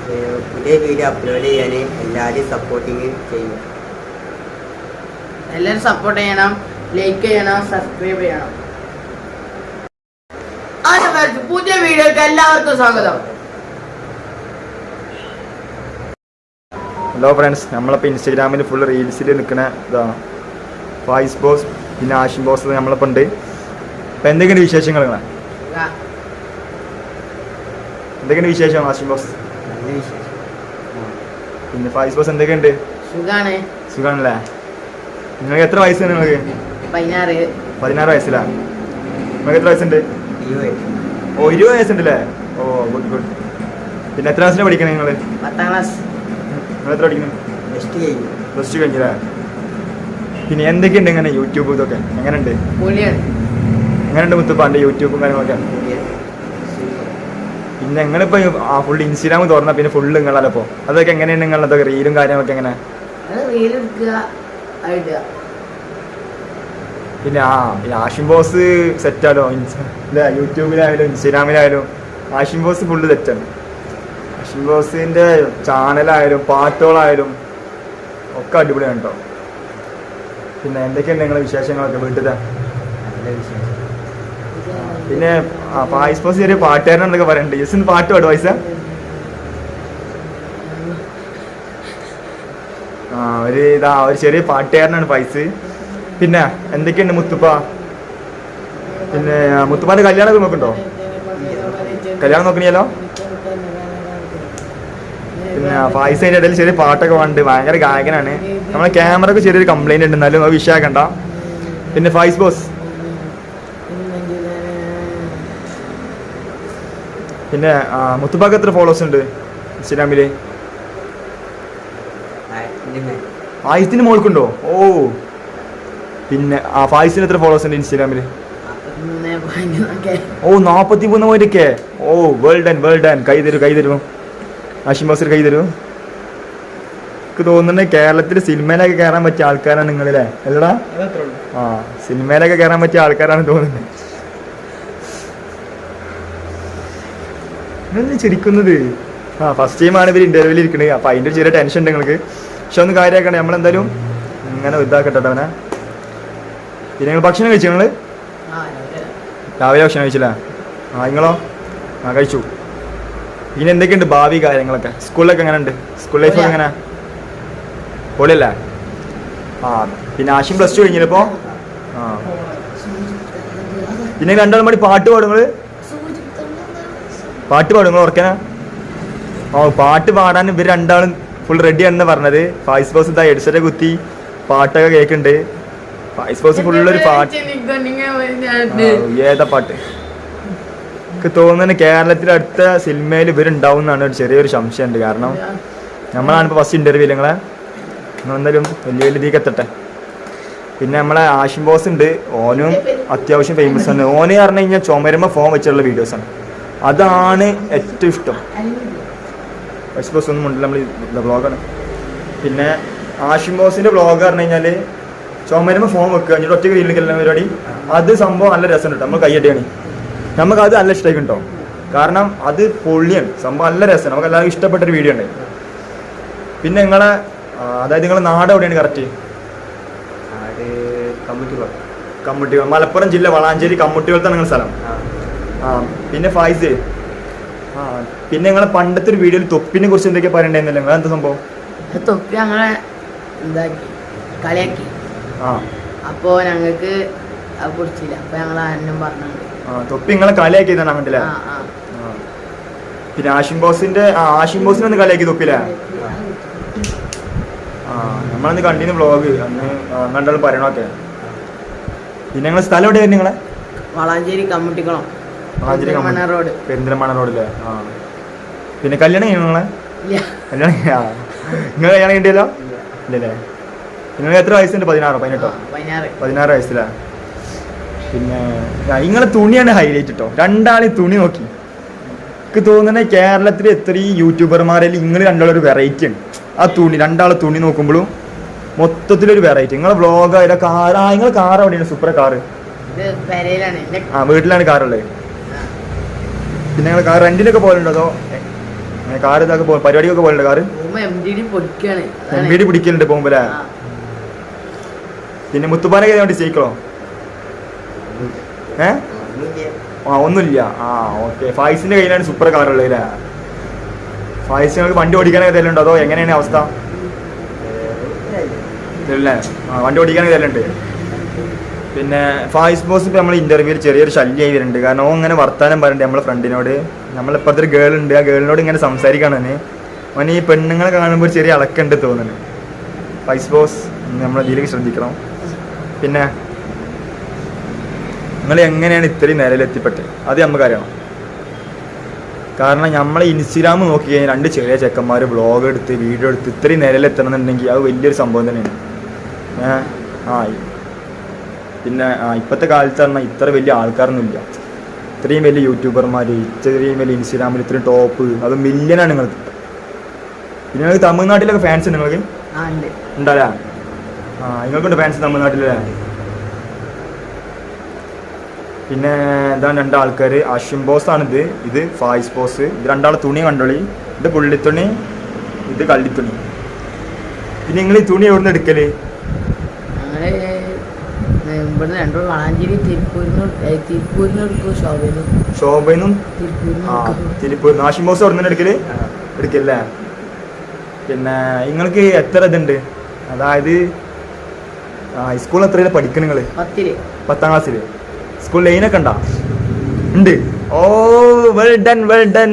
പുതിയ video upload ചെയ്യാൻ എല്ലാവരും സപ്പോർട്ടിങ് ചെയ്യും. എല്ലാവരും സപ്പോർട്ട് ചെയ്യണം, ലൈക്ക് ചെയ്യണം, സബ്സ്ക്രൈബ് ചെയ്യണം. പുതിയ വീഡിയോക്ക് എല്ലാവർക്കും സ്വാഗതം. ഹലോ ഫ്രണ്ട്സ്, നമ്മളിപ്പോൾ ഇൻസ്റ്റാഗ്രാമിൽ ഫുൾ റീൽസിൽ നിൽക്കുന്ന ഇതാണ് ഫായിസ് ബോസ്, പിന്നെ ആഷിം ബോസ് നമ്മളിപ്പോൾ ഉണ്ട്. അപ്പം എന്തൊക്കെയാണ് വിശേഷങ്ങൾ? എന്തൊക്കെയാണ് വിശേഷം ആഷിം ബോസ്? നല്ല വിശേഷം. പിന്നെ ഫായിസ് ബോസ് എന്തൊക്കെയുണ്ട്? സുഖാണല്ലേ? നിങ്ങൾക്ക് എത്ര വയസ്സാണ്? നിങ്ങൾക്ക് 16 വയസ്സിലാണ്. നിങ്ങൾക്ക് എത്ര വയസ്സുണ്ട്? 20 വയസ്സുണ്ടല്ലേ? ഓ ഗുഡ് ഗുഡ്. പിന്നെ എത്ര ക്ലാസ്സിലാണ് പഠിക്കണേ നിങ്ങൾ? 10ാം ക്ലാസ്. നിങ്ങൾ എത്ര പഠിക്കുന്നത്? പ്ലസ് ടു കഴിഞ്ഞല്ലേ? പിന്നെ എന്തൊക്കെയുണ്ട് ഇങ്ങനെ യൂട്യൂബ് ഇതൊക്കെ എങ്ങനെയുണ്ട്? എങ്ങനെയുണ്ട് മുത്തുപ്പാൻ്റെ യൂട്യൂബും കാര്യങ്ങളൊക്കെ? പിന്നെ നിങ്ങളിപ്പോൾ ഫുൾ ഇൻസ്റ്റാഗ്രാം തുറന്നാൽ പിന്നെ ഫുള്ള് നിങ്ങളല്ലോ. അപ്പോൾ അതൊക്കെ എങ്ങനെയാണ് നിങ്ങളതൊക്കെ റീലും കാര്യങ്ങളൊക്കെ എങ്ങനെ? പിന്നെ ആഷിം ബോസ് സെറ്റാലോ അല്ലേ? യൂട്യൂബിലായാലും ഇൻസ്റ്റാഗ്രാമിലായാലും ആഷിം ബോസ് ഫുള്ള് സെറ്റാണ്. ആഷിം ബോസിൻ്റെ ചാനലായാലും പാട്ടുകളായാലും ഒക്കെ അടിപൊളിയാണ് കേട്ടോ. പിന്നെ എന്തൊക്കെയുണ്ട് നിങ്ങളെ വിശേഷങ്ങളൊക്കെ വീട്ടിലെ? പിന്നെ ഫായിസ് ബോസ് ചെറിയ പാട്ടുകാരനെന്നൊക്കെ പറയുന്നുണ്ട്. ജസ്റ്റ് പാട്ട് പാടും പൈസ? ഒരു ചെറിയ പാട്ടുകാരനാണ് ഫായിസ്. പിന്നെ എന്തൊക്കെയുണ്ട് മുത്തുപ്പ? പിന്നെ മുത്തുപ്പാന്റെ കല്യാണമൊക്കെ നോക്കണ്ടോ? കല്യാണം നോക്കണിയല്ലോ. പിന്നെ ഫായിസ് അതിൻ്റെ ഇടയിൽ ചെറിയ പാട്ടൊക്കെ പാടുന്നുണ്ട്. ഭയങ്കര ഗായകനാണ്. നമ്മളെ ക്യാമറക്ക് ചെറിയൊരു കംപ്ലൈന്റ് ഉണ്ട്, എന്നാലും അത് വിഷയമാക്കണ്ട. പിന്നെ ഫായിസ് ബോസ്, പിന്നെ മുത്തുപ്പാക്ക് എത്ര ഫോളോവേഴ്സ് ഉണ്ട് ഇൻസ്റ്റാഗ്രാമില്? 1000 മോൾക്കുണ്ടോ? ഓ. പിന്നെ ഫായിസിന് എത്ര ഫോളോവേഴ്സ് ഉണ്ട് ഇൻസ്റ്റാഗ്രാമില്? ഓ 43 ഓ വേൾഡ് ഡൺ. കൈ തരൂ ആഷിം ബോസിന് കൈ തരൂ. എനിക്ക് തോന്നുന്നുണ്ട് കേരളത്തിൽ സിനിമയിലൊക്കെ കയറാൻ പറ്റിയ ആൾക്കാരാണ് നിങ്ങളില്ലേ? അല്ലടാ? സിനിമയിലൊക്കെ കയറാൻ പറ്റിയ ആൾക്കാരാണ് തോന്നുന്നത്. ഇതെന്താ ചിരിക്കുന്നത്? ഫസ്റ്റ് ടൈമാണ് ഇവർ ഇന്റർവ്യൂവിൽ ഇരിക്കുന്നത്. അപ്പം അതിൻ്റെ ചെറിയ ടെൻഷൻ ഉണ്ട് നിങ്ങൾക്ക്. പക്ഷെ ഒന്ന് കാര്യമാക്കണേ, നമ്മളെന്തായാലും ഇങ്ങനെ ഇതാക്കട്ടെ അവനെ. പിന്നെ നിങ്ങൾ ഭക്ഷണം കഴിച്ചു? നിങ്ങൾ രാവിലെ ഭക്ഷണം കഴിച്ചില്ല? നിങ്ങളോ? കഴിച്ചു. പിന്നെ എന്തൊക്കെയുണ്ട് ഭാവി കാര്യങ്ങളൊക്കെ? സ്കൂളിലൊക്കെ എങ്ങനെ ഉണ്ട്? സ്കൂൾ ലൈഫൊക്കെ എങ്ങനെ? പൊളിയല്ലേ? പിന്നെ ആഷിം പ്ലസ് ടു കഴിഞ്ഞില്ലപ്പോ? പിന്നെ രണ്ടാളും പാടി പാട്ട് പാടും നിങ്ങൾ? പാട്ട് പാടും നിങ്ങൾ ഓർക്കാനാ? പാട്ട് പാടാൻ ഇവർ രണ്ടാളും ഫുൾ റെഡിയാണെന്ന് പറഞ്ഞത്. ഫായിസ് ബോസ് ഇതാ ഹെഡ്സെറ്റ് കുത്തി പാട്ടൊക്കെ കേൾക്കുന്നുണ്ട്. ഫായിസ് ബോസ് ഫുള്ളൊരു പാട്ട്. ഏതാ പാട്ട്? എനിക്ക് തോന്നുന്നത് കേരളത്തിലെ അടുത്ത സിനിമയിൽ ഇവരുണ്ടാവും എന്നാണ് ഒരു ചെറിയൊരു സംശയമുണ്ട്. കാരണം നമ്മളാണിപ്പോൾ ഫസ്റ്റ് ഇൻ്റർവ്യൂ നിങ്ങളെ. എന്തായാലും വലിയ ഇതിലേക്ക് എത്തട്ടെ. പിന്നെ നമ്മളെ ആഷിം ബോസ് ഉണ്ട്. ഓനും അത്യാവശ്യം ഫേമസ് ആണ്. ഓന് പറഞ്ഞു കഴിഞ്ഞാൽ ചുമരുമ്പോ ഫോൺ വെച്ചുള്ള വീഡിയോസാണ്, അതാണ് ഏറ്റവും ഇഷ്ടം. ആഷിം ബോസ് ഒന്നും ഉണ്ടല്ലോ, നമ്മൾ വ്ളോഗാണ്. പിന്നെ ആഷിം ബോസിൻ്റെ വ്ളോഗ് പറഞ്ഞു കഴിഞ്ഞാൽ ചുമരുമ്പോ ഫോൺ വെക്കുക, എന്നിട്ട് ഒറ്റ കയ്യിലേക്കെല്ലാം പരിപാടി. അത് സംഭവം നല്ല രസമുണ്ട് കേട്ടോ. നമ്മൾ കയ്യടിയാണ്, നമുക്കത് നല്ല ഇഷ്ടമായി കിട്ടും. കാരണം അത് പൊള്ളിയാണ് സംഭവം, നല്ല രസമാണ്. നമുക്ക് എല്ലാവർക്കും ഇഷ്ടപ്പെട്ടൊരു വീഡിയോ ഉണ്ട്. പിന്നെ നിങ്ങളെ അതായത് നിങ്ങളെ നാട് എവിടെയാണ് കറക്റ്റ്? കമ്മുട്ടികൾ, മലപ്പുറം ജില്ല വളാഞ്ചേരി കമ്മുട്ടികളത്താണ് നിങ്ങളുടെ സ്ഥലം. പിന്നെ ഫായിസ്, പിന്നെ നിങ്ങളെ പണ്ടത്തെ ഒരു വീഡിയോയിൽ തൊപ്പിനെ കുറിച്ച് എന്തൊക്കെയാ പറയണ്ടേന്നല്ലേ? നിങ്ങൾ എന്താ സംഭവം? തൊപ്പി ഞങ്ങളെ കളിയാക്കി. അപ്പോ ഞങ്ങൾക്ക് പൊടിച്ചില്ല. അപ്പൊ ഞങ്ങൾ അന്നം പറഞ്ഞു തൊപ്പി നിങ്ങളെ കളിയാക്കിയതാണ് അങ്ങനല്ലേ? പിന്നെ ആഷിം ബോസിന്റെ ഒന്ന് കളിയാക്കി തൊപ്പില്ലേ? നമ്മളന്ന് കണ്ടിരുന്നു വ്ളോഗ്, അന്ന് അങ്ങോട്ടും പറയണൊക്കെ. പിന്നെ നിങ്ങളെ സ്ഥലം എവിടെയായിരുന്നു നിങ്ങളെ? വളാഞ്ചേരി കമ്മുട്ടിക്കുളം, പെരിന്തൽമണ്ണ റോഡില്ലേ? പിന്നെ കല്യാണം കഴിഞ്ഞു നിങ്ങളെ? നിങ്ങൾ കല്യാണം കിട്ടിയല്ലോ ഇല്ലല്ലേ? നിങ്ങൾക്ക് എത്ര വയസ്സുണ്ട്? 16 വയസ്സിലാ? പിന്നെ നിങ്ങളെ തുണിയാണ് ഹൈലൈറ്റ് കേട്ടോ. രണ്ടാളി തുണി നോക്കി. എനിക്ക് തോന്നുന്നത് കേരളത്തിൽ എത്രയും യൂട്യൂബർമാരിൽ നിങ്ങൾ രണ്ടാളൊരു വെറൈറ്റി ആണ്. ആ തുണി, രണ്ടാളെ തുണി നോക്കുമ്പോഴും മൊത്തത്തിലൊരു വെറൈറ്റി. നിങ്ങളെ വ്ളോഗ് അതിലെ കാർ, നിങ്ങളെ കാർ എവിടെയാണ്? സൂപ്പർ കാറ് വീട്ടിലാണ് കാറുള്ളത്. പിന്നെ നിങ്ങൾ കാർ റെന്റിലൊക്കെ പോലുണ്ടോ അതോ കാർ ഇതൊക്കെ പോകും പരിപാടിയൊക്കെ പോലുണ്ട് കാറ് പൊടിക്കാണ് MVD പിടിക്കലുണ്ട് പോകുമ്പോ അല്ലേ. പിന്നെ മുത്തുപ്പാനൊക്കെ വേണ്ടി ജയിക്കണോ? ഒന്നുമില്ല. ഓക്കെ. ഫായിസിന്റെ കയ്യിലാണ് സൂപ്പർ കാറുള്ളത് അല്ലേ? ഫായിസ് നിങ്ങൾക്ക് വണ്ടി ഓടിക്കാനൊക്കെ തരലുണ്ടോ അതോ എങ്ങനെയാണ് അവസ്ഥ? ഇല്ലേ, വണ്ടി ഓടിക്കാനൊക്കെ തരലുണ്ട്. പിന്നെ ഫായിസ് ബോസ് ഇപ്പോൾ നമ്മൾ ഇന്റർവ്യൂവിൽ ചെറിയൊരു ശല്യമായി വരുന്നുണ്ട്. കാരണം ഓൻ ഇങ്ങനെ വർത്താനം പറയുന്നുണ്ട് നമ്മളെ ഫ്രണ്ടിനോട്. നമ്മളിപ്പോഴത്തെ ഒരു ഗേൾ ഉണ്ട്, ആ ഗേളിനോട് ഇങ്ങനെ സംസാരിക്കുകയാണ്. അവൻ ഈ പെണ്ണുങ്ങളെ കാണുമ്പോൾ ഒരു ചെറിയ അളക്കുണ്ട് തോന്നുന്നു. ഫായിസ് ബോസ് നമ്മൾ ഇതിലേക്ക് ശ്രദ്ധിക്കണം. പിന്നെ നിങ്ങൾ എങ്ങനെയാണ് ഇത്രയും നിലയിലെത്തിപ്പെട്ടത് അത് നമുക്കറിയണം. കാരണം നമ്മളെ ഇൻസ്റ്റഗ്രാം നോക്കി കഴിഞ്ഞാൽ 2 ചെറിയ ചെക്കന്മാർ വ്ളോഗ് എടുത്ത് വീഡിയോ എടുത്ത് ഇത്രയും നിലയിലെത്തണമെന്നുണ്ടെങ്കിൽ അത് വലിയൊരു സംഭവം തന്നെയാണ്. പിന്നെ ഇപ്പോഴത്തെ കാലത്ത് പറഞ്ഞാൽ ഇത്ര വലിയ ആൾക്കാരൊന്നുമില്ല. ഇത്രയും വലിയ യൂട്യൂബർമാർ, ഇത്രയും വലിയ ഇൻസ്റ്റഗ്രാമിൽ ഇത്രയും ടോപ്പ്, അത് മില്യനാണ് നിങ്ങൾക്ക്. പിന്നെ നിങ്ങൾക്ക് തമിഴ്നാട്ടിലൊക്കെ ഫാൻസ് ഉണ്ട് നിങ്ങൾക്ക്? ഉണ്ടല്ലേ? നിങ്ങൾക്കുണ്ട് ഫാൻസ് തമിഴ്നാട്ടിലല്ലേ? പിന്നെ ഇതാണ് 2 ആൾക്കാർ. അശ്വിൻ ബോസ് ആണിത്, ഇത് ഫായിസ് ബോസ്. ഇത് 2 ആൾ തുണി കണ്ടോളി. ഇത് പുള്ളിത്തുണി, ഇത് കള്ളിത്തുണി. പിന്നെ നിങ്ങൾ ഈ തുണി എവിടെ നിന്ന് എടുക്കല്? ശോഭനും തിരുപ്പൂർ. ആഷിം ബോസ് അവിടെ നിന്ന് എടുക്കല്ലേ? പിന്നെ നിങ്ങൾക്ക് എത്ര ഇതുണ്ട്? അതായത് സ്കൂളിൽ എത്രയില പഠിക്കണം നിങ്ങൾ? 10ാം ക്ലാസ്സിൽ. സ്കൂൾ ലൈനൊക്കെ ഉണ്ടോ? ഉണ്ട്. ഓ വെൽ ഡൺ വെൽ ഡൺ.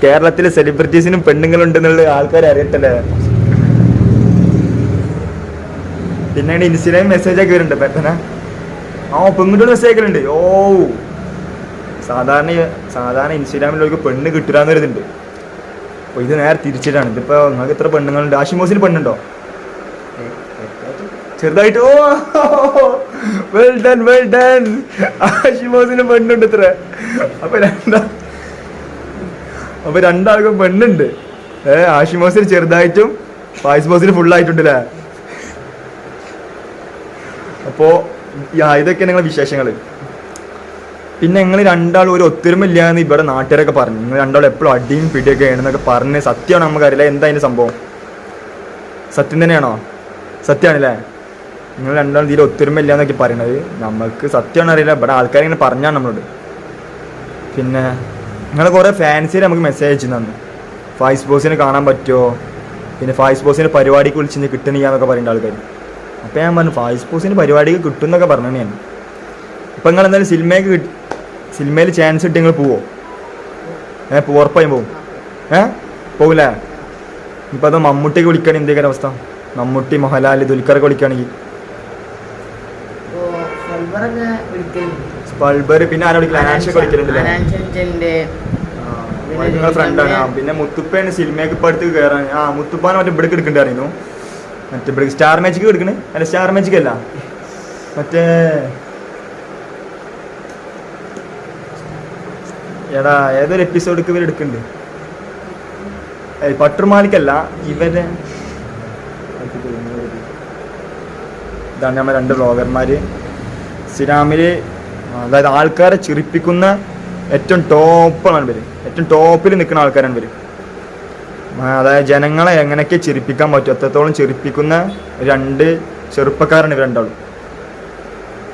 കേരളത്തിലെ സെലിബ്രിറ്റീസിനും പെണ്ണുങ്ങളുണ്ടെന്നുള്ള ആൾക്കാർ അറിയട്ടല്ലേ. പിന്നെ ഇൻസ്റ്റഗ്രാം മെസ്സേജ് ഒക്കെ വരുന്നുണ്ട് പെട്ടെന്ന്. പെൺകുട്ടികൾ മെസ്സേജ് അയക്കലുണ്ട്. സാധാരണ ഇൻസ്റ്റഗ്രാമിലേക്ക് പെണ്ണ് കിട്ടുകയെന്നൊരിതുണ്ട്. അപ്പോൾ ഇത് നേരെ തിരിച്ചിട്ടാണ്. ഇതിപ്പോൾ നിങ്ങൾക്ക് എത്ര പെണ്ണുങ്ങളുണ്ട്? ആഷിമോസിന് പെണ്ണുണ്ടോ? ചെറുതായിട്ട്. Well done well done. ആഷിമോസിന് പെണ്ണുണ്ട് ഇത്ര. അപ്പൊ 2 ആൾക്കും പെണ്ണുണ്ട്. ആഷിമോസിന് ചെറുതായിട്ടും ഫായിസ് ബോസിന് ഫുള്ളായിട്ടുണ്ടല്ലേ? അപ്പോൾ ഇതൊക്കെ നിങ്ങളെ വിശേഷങ്ങൾ. പിന്നെ നിങ്ങൾ 2 ആളും ഒരു ഒത്തൊരുമില്ല എന്ന് ഇവിടെ നാട്ടുകാരൊക്കെ പറഞ്ഞു. നിങ്ങൾ 2 ആളും എപ്പോഴും അടിയും പിടിയൊക്കെ ആണെന്നൊക്കെ പറഞ്ഞ് സത്യമാണ്. നമുക്കറിയില്ല എന്താ അതിൻ്റെ സംഭവം. സത്യം തന്നെയാണോ? സത്യമാണല്ലേ? നിങ്ങൾ 2 ആളും തീരെ ഒത്തൊരുമില്ല എന്നൊക്കെ പറയണത്. നമുക്ക് സത്യമാണ് അറിയില്ല. ഇവിടെ ആൾക്കാരിങ്ങനെ പറഞ്ഞാണ് നമ്മളോട്. പിന്നെ നിങ്ങൾ കുറേ ഫാൻസിൽ നമുക്ക് മെസ്സേജ് അയച്ചു തന്നു. ഫായിസ് ബോസിനെ കാണാൻ പറ്റുമോ, പിന്നെ ഫായിസ് ബോസിന് പരിപാടിക്ക് വിളിച്ച് കിട്ടണില്ല എന്നൊക്കെ പറയുന്ന ആൾക്കാർ. അപ്പോൾ ഞാൻ പറഞ്ഞു ഫായിസ് ബോസിന് പരിപാടിക്ക് കിട്ടും എന്നൊക്കെ പറഞ്ഞു ഞാൻ. ഇപ്പം നിങ്ങൾ എന്തായാലും സിനിമയിൽ ചാൻസ് കിട്ടി നിങ്ങൾ പോവോ? ഉറപ്പായും പോവും. പോകില്ലേ? ഇപ്പം അത് മമ്മൂട്ടിക്ക് വിളിക്കുകയാണെങ്കിൽ എന്തൊക്കെ അവസ്ഥ? മമ്മൂട്ടി, മോഹൻലാൽ, ദുൽഖറൊക്കെ വിളിക്കുകയാണെങ്കിൽ സ്പൾബർ. പിന്നെ ആരാ വിളിക്കില്ല? അനാൻഷൊക്കെ വിളിക്കലുണ്ടല്ലേ? നിങ്ങളുടെ ഫ്രണ്ടാണ്. പിന്നെ മുത്തുപ്പയാണ് സിനിമയ്ക്ക് ഇപ്പം അടുത്ത് കയറാൻ. മുത്തുപ്പാനെ മറ്റേ ഇവിടേക്ക് എടുക്കണ്ടായിരുന്നു. മറ്റേ ഇവിടെ സ്റ്റാർ മാജിക്ക് എടുക്കണേ? അല്ല, സ്റ്റാർ മാജിക്ക് അല്ല, മറ്റേ ഏതൊരു എപ്പിസോഡൊക്കെ ഇവർ എടുക്കുന്നുണ്ട്. പട്ടുമാലിക്കല്ല, ഇവരെ ഇതാണ് നമ്മൾ 2 വ്ളോഗർമാർ ഇൻസ്റ്റഗ്രാമിൽ. അതായത് ആൾക്കാരെ ചിരിപ്പിക്കുന്ന ഏറ്റവും ടോപ്പാണ് ഇവർ. ഏറ്റവും ടോപ്പിൽ നിൽക്കുന്ന ആൾക്കാരാണ് ഇവർ. അതായത് ജനങ്ങളെ എങ്ങനെയൊക്കെ ചിരിപ്പിക്കാൻ പറ്റും അത്രത്തോളം ചിരിപ്പിക്കുന്ന 2 ചെറുപ്പക്കാരാണ് ഇവർ 2 ആളും.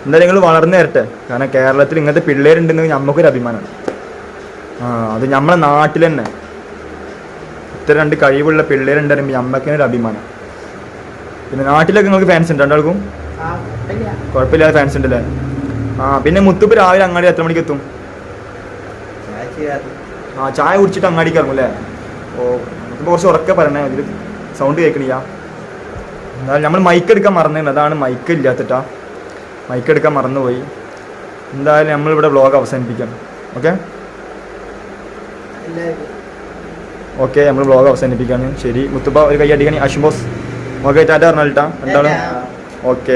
എന്തായാലും നിങ്ങൾ വളർന്നു തരട്ടെ. കാരണം കേരളത്തിൽ ഇങ്ങനത്തെ പിള്ളേരുണ്ടെന്ന് നമുക്കൊരു അഭിമാനമാണ്. അത് നമ്മളെ നാട്ടിൽ തന്നെ ഇത്ര 2 കഴിവുള്ള പിള്ളേരുണ്ടെങ്കിൽ നമുക്കൊരു അഭിമാനം. പിന്നെ നാട്ടിലൊക്കെ നിങ്ങൾക്ക് ഫാൻസ് ഉണ്ട് 2 ആൾക്കും? കുഴപ്പമില്ലാതെ ഫാൻസ് ഉണ്ടല്ലേ? പിന്നെ മുത്തുപ്പ് രാവിലെ അങ്ങാടി എത്ര മണിക്ക് എത്തും? ചായ കുടിച്ചിട്ട് അങ്ങാടിക്ക് ഇറങ്ങും അല്ലേ? കുറച്ച് ഉറക്കെ പറയണേ, അതിൽ സൗണ്ട് കേൾക്കണില്ല. എന്തായാലും നമ്മൾ മൈക്ക് എടുക്കാൻ മറന്നിരുന്നു. അതാണ് മൈക്ക് ഇല്ലാത്തിട്ടാ. മൈക്ക് എടുക്കാൻ മറന്നുപോയി. എന്തായാലും നമ്മളിവിടെ വ്ളോഗ് അവസാനിപ്പിക്കാം. ഓക്കെ നമ്മൾ വ്ളോഗ് അവസാനിപ്പിക്കാണ്. ശരി മുത്തുപ്പ ഒരു കൈ അടിക്കണി. അഷിം ബോസ് ഓക്കെ ടാറ്റ പറഞ്ഞാലിട്ടാ 2 ആളും. ഓക്കെ